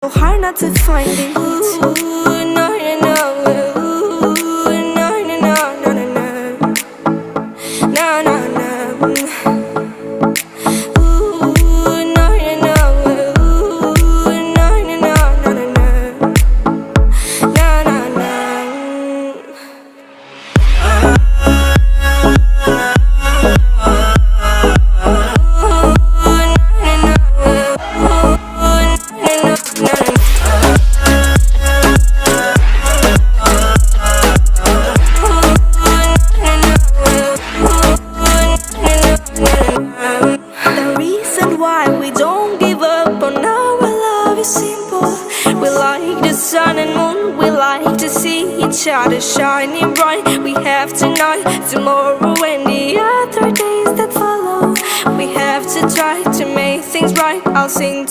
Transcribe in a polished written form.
So hard not to find it. Ooh, no, no, no. Ooh, no, no, no, no, no, no. No, no, no. Ooh, no, no, no. Ooh, no, no, no, no, no, no. No, no, no. The reason why we don't give up on our love is simple. We like the sun and moon, we like to see each other shining bright. We have tonight, tomorrow and the other days that follow. We have to try to make things right. I'll sing